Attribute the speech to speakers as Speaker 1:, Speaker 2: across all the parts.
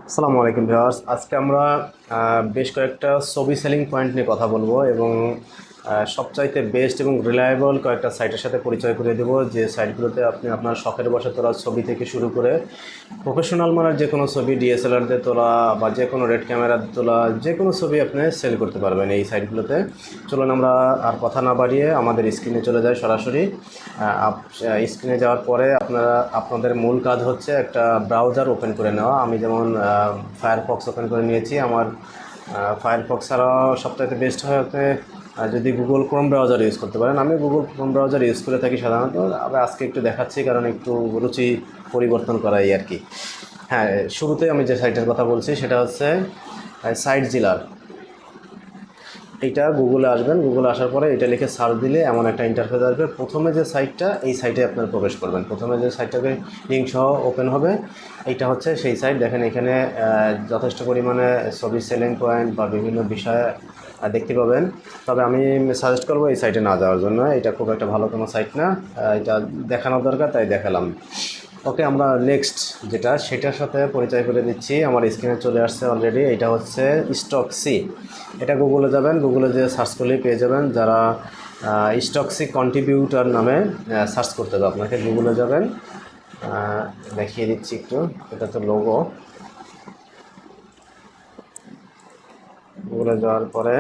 Speaker 1: আসসালামু আলাইকুম ভিউয়ার্স, আজকে আমরা বেশ কয়েকটা ছবি সেলিং পয়েন্ট নিয়ে কথা বলবো এবং সবচাইতে বেস্ট এবং রিলায়েবল কয়েকটা সাইটের সাথে পরিচয় করে দেব, যে সাইটগুলোতে আপনি আপনার শখের বশে তোলা ছবি থেকে শুরু করে প্রফেশনাল মানের যে কোনো ছবি ডিএসএলআর দিয়ে তোলা বা যে কোনো রেড ক্যামেরা দিয়ে তোলা যে কোনো ছবি আপনি সেল করতে পারবেন এই সাইটগুলোতে। চলুন আমরা আর কথা না বাড়িয়ে আমাদের স্ক্রিনে চলে যাই সরাসরি। স্ক্রিনে যাওয়ার পরে আপনাদের মূল কাজ হচ্ছে একটা ব্রাউজার ওপেন করে নেওয়া। আমি যেমন ফায়ারফক্স ওপেন করে নিয়েছি। আমার ফায়ারফক্স ছাড়াও সবথেকে বেস্ট হয় হতে যদি গুগল ক্রোম ব্রাউজার ইউজ করতে পারেন। আমি গুগল ক্রোম ব্রাউজার ইউজ করে থাকি সাধারণত। আবার আজকে একটু দেখাচ্ছি কারণ একটু রুচি পরিবর্তন করাই আর কি। হ্যাঁ, শুরুতে আমি যে সাইটের কথা বলছি সেটা হচ্ছে সাইট জিলার। এইটা গুগলে আসবেন, গুগলে আসার পরে এটা লিখে সার্চ দিলে এমন একটা ইন্টারফেস আসবে। প্রথমে যে সাইটটা, এই সাইটে আপনারা প্রবেশ করবেন। প্রথমে যে সাইটটাকে লিঙ্ক সহ ওপেন হবে, এইটা হচ্ছে সেই সাইট। দেখেন এখানে যথেষ্ট পরিমাণে ছবি সেলিং পয়েন্ট বা বিভিন্ন বিষয়ে দেখতে পাবেন। তবে আমি সাজেস্ট করবো এই সাইটে না যাওয়ার জন্য। এটা খুব একটা ভালো কোনো সাইট না, এটা দেখানোর দরকার তাই দেখালাম। ওকে, আমরা নেক্সট যেটা সেটার সাথে পরিচয় করে দিচ্ছি। আমার স্ক্রিনে চলে আসছে অলরেডি। এটা হচ্ছে স্টকসি। এটা গুগলে যাবেন, গুগলে যে সার্চ করলেই পেয়ে যাবেন। যারা স্টকসি কন্ট্রিবিউটর নামে সার্চ করতে হবে আপনাকে, গুগলে যাবেন। দেখিয়ে দিচ্ছি একটু, এটা তো লোগো। গুগলে যাওয়ার পরে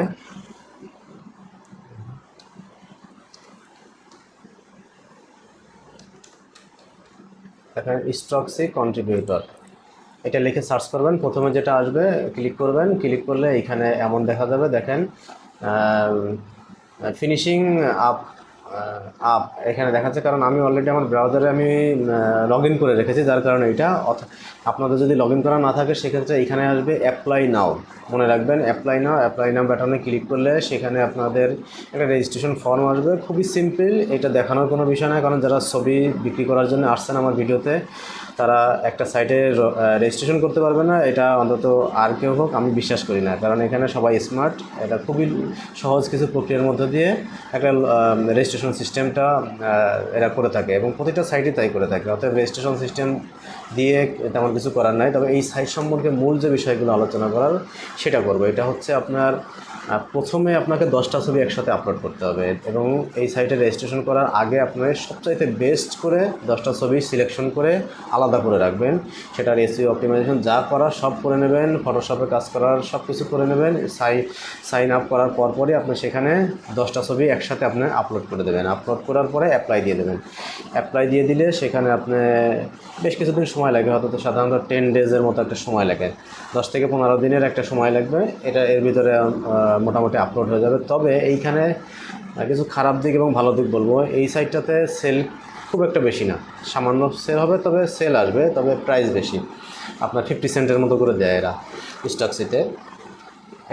Speaker 1: দেখেন স্টকসি কন্ট্রিবিউটর, এটা লিখে সার্চ করবেন। প্রথমে যেটা আসবে ক্লিক করবেন। ক্লিক করলে এখানে এমন দেখা যাবে, দেখেন ফিনিশিং আপ আপ এখানে দেখাচ্ছে। কারণ আমি অলরেডি আমার ব্রাউজারে আমি লগ ইন করে রেখেছি, যার কারণে এটা। আপনাদের যদি লগ ইন করা না থাকে সেক্ষেত্রে এখানে আসবে অ্যাপ্লাই নাও। মনে রাখবেন অ্যাপ্লাই নাও। অ্যাপ্লাই নাও বাটনে ক্লিক করলে সেখানে আপনাদের একটা রেজিস্ট্রেশন ফর্ম আসবে। খুবই সিম্পল, এটা দেখানোর কোনো বিষয় নয়। কারণ যারা ছবি বিক্রি করার জন্য আসছেন আমার ভিডিওতে, তারা একটা সাইটে রেজিস্ট্রেশন করতে পারবে না, এটা অন্তত আর কেউ হোক আমি বিশ্বাস করি না। কারণ এখানে সবাই স্মার্ট। এটা খুবই সহজ কিছু প্রক্রিয়ার মধ্যে দিয়ে একটা রেজিস্ট্রেশন সিস্টেমটা এরা করে থাকে এবং প্রতিটা সাইটই তাই করে থাকে। অর্থাৎ রেজিস্ট্রেশন সিস্টেম দিয়ে তেমন কিছু করার নাই। তবে এই সাইট সম্পর্কে মূল যে বিষয়গুলো আলোচনা করার সেটা করবো। এটা হচ্ছে আপনার প্রথমে আপনাকে 10টা ছবি একসাথে আপলোড করতে হবে এবং এই সাইটে রেজিস্ট্রেশন করার আগে আপনার সবচাইতে বেস্ট করে 10টা ছবি সিলেকশন করে আলাদা করে রাখবেন। সেটার এসইও অপটিমাইজেশন যা করার সব করে নেবেন, ফটোশপে কাজ করার সব কিছু করে নেবেন। সাইন আপ করার পরপরই আপনি সেখানে 10টা ছবি একসাথে আপনি আপলোড করে দেবেন। আপলোড করার পরে অ্যাপ্লাই দিয়ে দেবেন। অ্যাপ্লাই দিয়ে দিলে সেখানে আপনি বেশ কিছুদিন সময় লাগে, হয়তো তো সাধারণত 10 ডেজের মতো একটা সময় লাগে, 10 থেকে 15 দিনের একটা সময় লাগবে। এটা এর ভিতরে মোটামুটি আপলোড হয়ে যাবে। তবে এইখানে কিছু খারাপ দিক এবং ভালো দিক বলবো। এই সাইটটাতে সেল খুব একটা বেশি না, সামান্য সেল হবে, তবে সেল আসবে, তবে প্রাইস বেশি। আপনার 50 সেন্টের মতো করে দেয় এরা স্টকসিতে।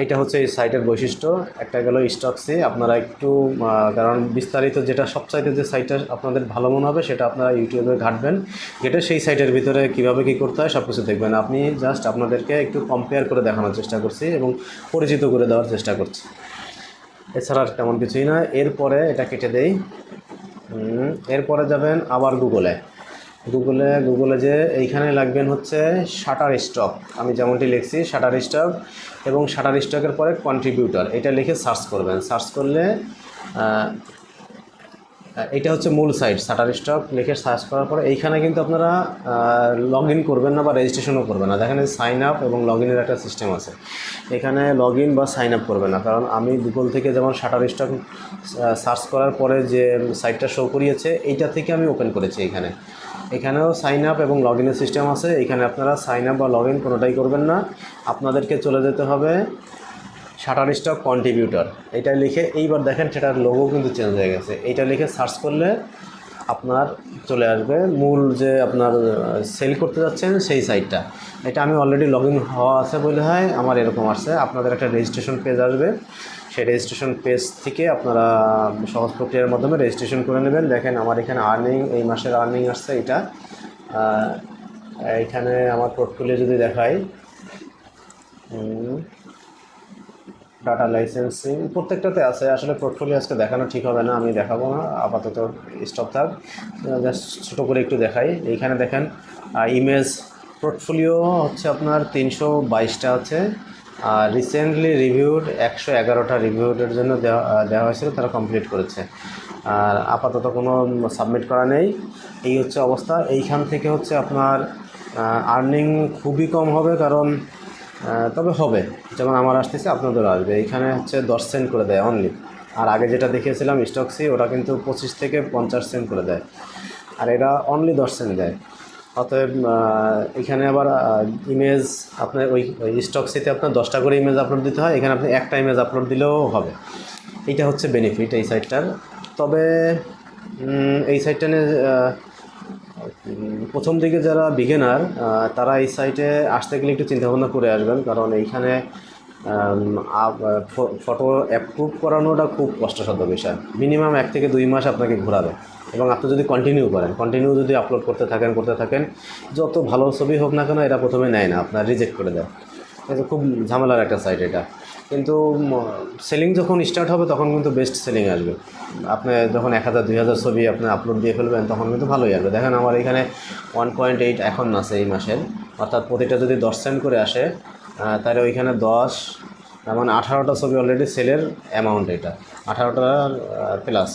Speaker 1: এইটা হচ্ছে এই সাইটের বৈশিষ্ট্য। একটা গেল স্টকসি। আপনারা একটু কারণ বিস্তারিত যেটা সবচাইতে যে সাইটটা আপনাদের ভালো মনে হবে সেটা আপনারা ইউটিউবে ঘাঁটবেন, ঘেটে সেই সাইটের ভিতরে কীভাবে কী করতে হয় সব কিছু দেখবেন। আপনি জাস্ট আপনাদেরকে একটু কম্পেয়ার করে দেখানোর চেষ্টা করছি এবং পরিচিত করে দেওয়ার চেষ্টা করছি, এছাড়া আর তেমন কিছুই না। এরপরে এটা কেটে দেই। এরপরে যাবেন আবার গুগলে। গুগলে যে এইখানে লাগবেন হচ্ছে শাটার স্টক। আমি যেমনটি লিখছি শাটার স্টক, এবং শাটার স্টকের পরে কন্ট্রিবিউটর, এটা লিখে সার্চ করবেন। সার্চ করলে এটা হচ্ছে মূল সাইট। শাটার স্টক লিখে সার্চ করার পরে এইখানে কিন্তু আপনারা লগ ইন করবেন না বা রেজিস্ট্রেশনও করবেন না। দেখেন সাইন আপ এবং লগ ইনের একটা সিস্টেম আছে। এখানে লগ ইন বা সাইন আপ করবেন না, কারণ আমি গুগল থেকে যেমন শাটার স্টক সার্চ করার পরে যে সাইটটা শো করিয়েছে এইটা থেকে আমি ওপেন করেছি। এখানেও সাইন আপ এবং লগ ইনের সিস্টেম আছে। এখানে আপনারা সাইন আপ বা লগ ইন কোনোটাই করবেন না। আপনাদেরকে চলে যেতে হবে শাটার স্টক কন্ট্রিবিউটর, এটা লিখে এইবার দেখেন সেটার লোগো কিন্তু চেঞ্জ হয়ে গেছে। এইটা লিখে সার্চ করলে আপনার চলে আসবে মূল যে আপনার সেল করতে যাচ্ছেন সেই সাইটটা। এটা আমি অলরেডি লগ ইন হওয়া আছে বলে হয় আমার এরকম আসছে। আপনাদের একটা রেজিস্ট্রেশন পেজ আসবে, সেই রেজিস্ট্রেশন পেজ থেকে আপনারা সহজ প্রক্রিয়ার মাধ্যমে রেজিস্ট্রেশন করে নেবেন। দেখেন আমার এখানে আর্নিং, এই মাসের আর্নিং আসছে এটা। এইখানে আমার পোর্টফোলিও যদি দেখাই, ডাটা লাইসেন্সিং প্রত্যেকটাতে আছে। আসলে পোর্টফোলিও আজকে দেখানো ঠিক হবে না, আমি দেখাবো না, আপাতত স্টপ থাক। জাস্ট ছোটো করে একটু দেখাই। এইখানে দেখেন ইমেজ পোর্টফোলিও হচ্ছে আপনার 322টা আছে, আর রিসেন্টলি রিভিউড 111টা রিভিউডের জন্য দেওয়া হয়েছিল, তারা কমপ্লিট করেছে। আর আপাতত কোনো সাবমিট করা নেই। এই হচ্ছে অবস্থা। এইখান থেকে হচ্ছে আপনার আর্নিং খুবই কম হবে, কারণ তবে হবে, যেমন আমার আসতেছে আপনাদেরও আসবে। এইখানে হচ্ছে 10 সেন্ট করে দেয় অনলি। আর আগে যেটা দেখিয়েছিলাম স্টকসি, ওটা কিন্তু 25 থেকে 50 সেন্ট করে দেয়, আর এরা অনলি 10 সেন্ট দেয়। অতএব এখানে আবার ইমেজ আপনার ওই স্টকসিতে আপনার 10টা করে ইমেজ আপলোড দিতে হয়, এখানে আপনি একটা ইমেজ আপলোড দিলেও হবে। এইটা হচ্ছে বেনিফিট এই সাইটটার। তবে এই সাইটটা নিয়ে প্রথম দিকে যারা বিগিনার, তারা এই সাইটে আসতে গেলে একটু চিন্তাভাবনা করে আসবেন, কারণ এইখানে ফটো অ্যাপ্রুভ করানোটা খুব কষ্টসাধ্য বিষয়। মিনিমাম 1 থেকে 2 মাস আপনাকে ঘোরাবে, এবং আপনি যদি কন্টিনিউ যদি আপলোড করতে থাকেন, যত ভালো ছবি হোক না কেন এরা প্রথমে নেয় না, আপনার রিজেক্ট করে দেয়। এটা খুব ঝামেলার একটা সাইট এটা। কিন্তু সেলিং যখন স্টার্ট হবে তখন কিন্তু বেস্ট সেলিং আসবে। আপনি যখন 1000-2000 ছবি আপনি আপলোড দিয়ে ফেলবেন তখন কিন্তু ভালোই আসবে। দেখেন আমার এখানে 1.8 এখন আছে এই মাসের, অর্থাৎ প্রতিটা যদি 10 সেন্ট করে আসে, তাহলে ওইখানে 10 মানে 18টা ছবি অলরেডি সেলের অ্যামাউন্ট। এটা 18টা প্লাস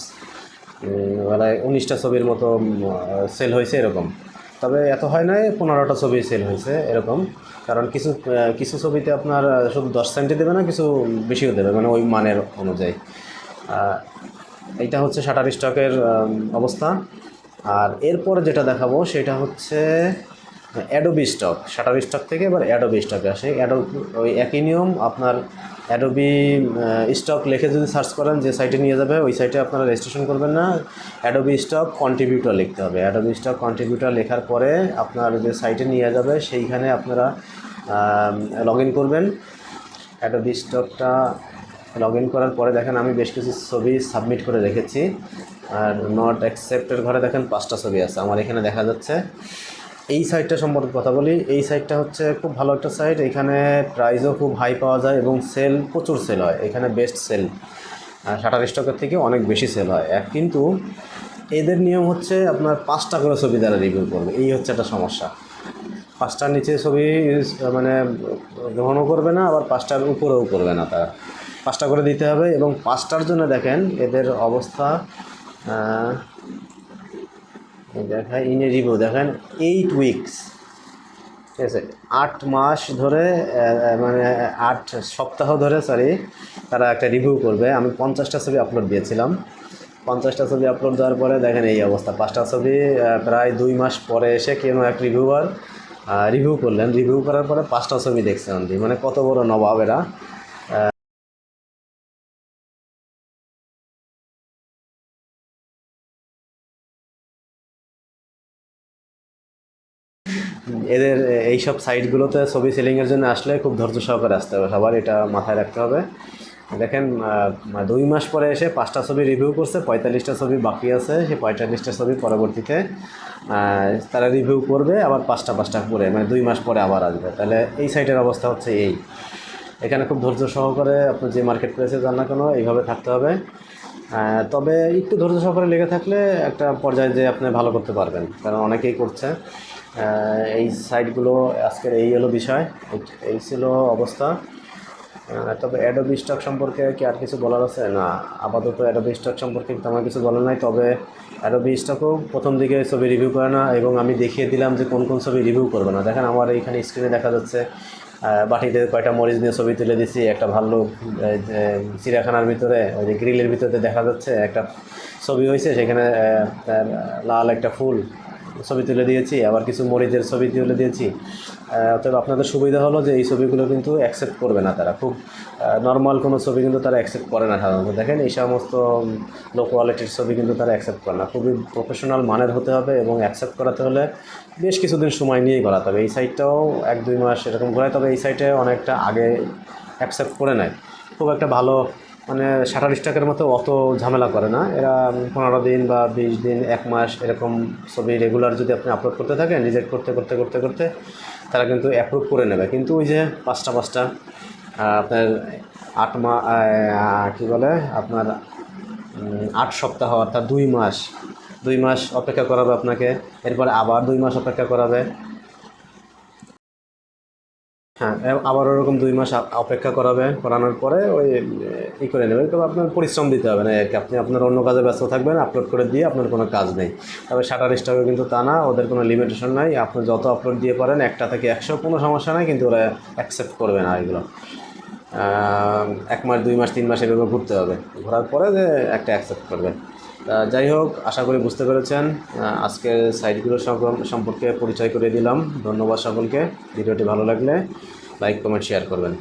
Speaker 1: মানে 19টা ছবির মতো সেল হয়েছে এরকম। তবে এত হয় নাই, 15টা ছবি সেল হয়েছে এরকম। কারণ কিছু ছবিতে আপনার শুধু 10 সেন্টই দেবে না, কিছু বেশিও দেবে, মানে ওই মানের অনুযায়ী। এইটা হচ্ছে শাটার স্টকের অবস্থা। আর এরপরে যেটা দেখাবো সেটা হচ্ছে অ্যাডোবি স্টক। শাটার স্টক থেকে এবার অ্যাডোবি স্টকে আসে। ওই একই নিয়ম, আপনার অ্যাডোবি স্টক লিখে যদি সার্চ করেন যে সাইটে নিয়ে যাবে, ওই সাইটে আপনারা রেজিস্ট্রেশন করবেন না, অ্যাডোবি স্টক কন্ট্রিবিউটর লিখতে হবে। অ্যাডোবি স্টক কন্ট্রিবিউটর লেখার পরে আপনার যে সাইটে নিয়ে যাবে সেইখানে আপনারা লগ ইন করবেন। অ্যাডোবি স্টকটা লগ ইন করার পরে দেখেন আমি বেশ কিছু ছবি সাবমিট করে রেখেছি, আর নট অ্যাকসেপ্টের ঘরে দেখেন 5টা ছবি আছে আমার এখানে দেখা যাচ্ছে। এই সাইটটা সম্পর্কে কথা বলি। এই সাইটটা হচ্ছে খুব ভালো একটা সাইট, এখানে প্রাইসও খুব হাই পাওয়া যায় এবং প্রচুর সেল হয়। এখানে বেস্ট সেল শাটার স্টকের থেকে অনেক বেশি সেল হয়। কিন্তু এদের নিয়ম হচ্ছে আপনার 5টা করে ছবি দ্বারা রিভিউ করবে, এই হচ্ছে একটা সমস্যা। 5টার নিচে ছবি মানে গ্রহণও করবে না, আবার 5টার উপরেও করবে না। তারা 5টা করে দিতে হবে, এবং 5টার জন্য দেখেন এদের অবস্থা দেখায় ইন এ রিভিউ, দেখেন 8 উইকস, ঠিক আছে, 8 মাস ধরে, মানে 8 সপ্তাহ ধরে তারা একটা রিভিউ করবে। আমি 50টা ছবি আপলোড দিয়েছিলাম। 50টা ছবি আপলোড দেওয়ার পরে দেখেন এই অবস্থা। 5টা ছবি প্রায় 2 মাস পরে এসে কোনো এক রিভিউয়ার রিভিউ করলেন। রিভিউ করার পরে 5টা ছবি দেখছে অনলি, মানে কত বড় নবাব এরা। এদের এইসব সাইটগুলোতে ছবি সেলিংয়ের জন্য আসলে খুব ধৈর্য সহকারে আসতে হবে, সবার এটা মাথায় রাখতে হবে। দেখেন 2 মাস পরে এসে 5টা ছবি রিভিউ করছে, 45টা ছবি বাকি আছে। সেই 45টা ছবি পরবর্তীতে তারা রিভিউ করবে, আবার 5টা করে, মানে 2 মাস পরে আবার আসবে। তাহলে এই সাইটের অবস্থা হচ্ছে এই। এখানে খুব ধৈর্য সহকারে আপনি যে মার্কেট প্লেসে যান না কেন এইভাবে থাকতে হবে। তবে একটু ধৈর্য সহকারে লেগে থাকলে একটা পর্যায়ে যে আপনি ভালো করতে পারবেন, কারণ অনেকেই করছে এই সাইটগুলো। আজকের এই হলো বিষয়, এই ছিল অবস্থা। তবে অ্যাডোবি স্টক সম্পর্কে কি আর কিছু বলার আছে? না, আপাতত অ্যাডোবি স্টক সম্পর্কে তেমন কিছু বলার নাই। তবে অ্যাডোবি স্টকও প্রথম দিকে ছবি রিভিউ করে না, এবং আমি দেখিয়ে দিলাম যে কোন কোন ছবি রিভিউ করবে না। দেখেন আমার এইখানে স্ক্রিনে দেখা যাচ্ছে বাটিতে কয়টা মরিচ দিয়ে ছবি তুলে দিচ্ছি, একটা ভাল্লুক চিড়িয়াখানার ভিতরে ওই যে গ্রিলের ভিতরে দেখা যাচ্ছে একটা ছবি হয়েছে, সেখানে লাল একটা ফুল ছবি তুলে দিয়েছি, আবার কিছু মরিচের ছবি তুলে দিয়েছি। অতএব আপনাদের সুবিধা হলো যে এই ছবিগুলো কিন্তু অ্যাকসেপ্ট করবে না তারা। খুব নর্মাল কোনো ছবি কিন্তু তারা অ্যাকসেপ্ট করে না সাধারণত। দেখেন এই সমস্ত লো কোয়ালিটির ছবি কিন্তু তারা অ্যাকসেপ্ট করে না। খুবই প্রফেশনাল মানের হতে হবে, এবং অ্যাকসেপ্ট করাতে হলে বেশ কিছুদিন সময় নিয়েই করাতে হবে। এই সাইটটাও 1-2 মাস এরকম ঘোরায়, তবে এই সাইটে অনেকটা আগে অ্যাকসেপ্ট করে নেয়। খুব একটা ভালো, মানে শাটার স্টকের মতো অত ঝামেলা করে না এরা। 15 দিন বা 20 দিন, 1 মাস এরকম ছবি রেগুলার যদি আপনি আপলোড করতে থাকেন, রিজেক্ট করতে তারা কিন্তু অ্যাপ্রুভ করে নেবে। কিন্তু ওই যে 5টা আপনার 8 মাস, কী বলে আপনার 8 সপ্তাহ, অর্থাৎ 2 মাস অপেক্ষা করাবে আপনাকে, এরপরে আবার 2 মাস অপেক্ষা করাবে। হ্যাঁ, আবার ওরকম 2 মাস অপেক্ষা করানোর পরে ওই করে নেবেন। তবে আপনার পরিশ্রম দিতে হবে না আর কি, আপনি আপনার অন্য কাজে ব্যস্ত থাকবেন, আপলোড করে দিয়ে আপনার কোনো কাজ নেই। তবে শাটার স্টকে কিন্তু তা না, ওদের কোনো লিমিটেশন নাই, আপনি যত আপলোড দিয়ে পারেন 1টা থেকে 100 কোনো সমস্যা নাই, কিন্তু ওরা অ্যাকসেপ্ট করবে না এগুলো। 1 মাস 2 মাস 3 মাস এভাবে ঘুরতে হবে, ঘোরার পরে যে একটা অ্যাকসেপ্ট করবে। যাই হোক, আশা করি বুঝতে পেরেছেন। আজকের সাইটগুলো সম্পর্কে পরিচয় করে দিলাম। ধন্যবাদ সকলকে। ভিডিওটি ভালো লাগলে লাইক কমেন্ট শেয়ার করবেন।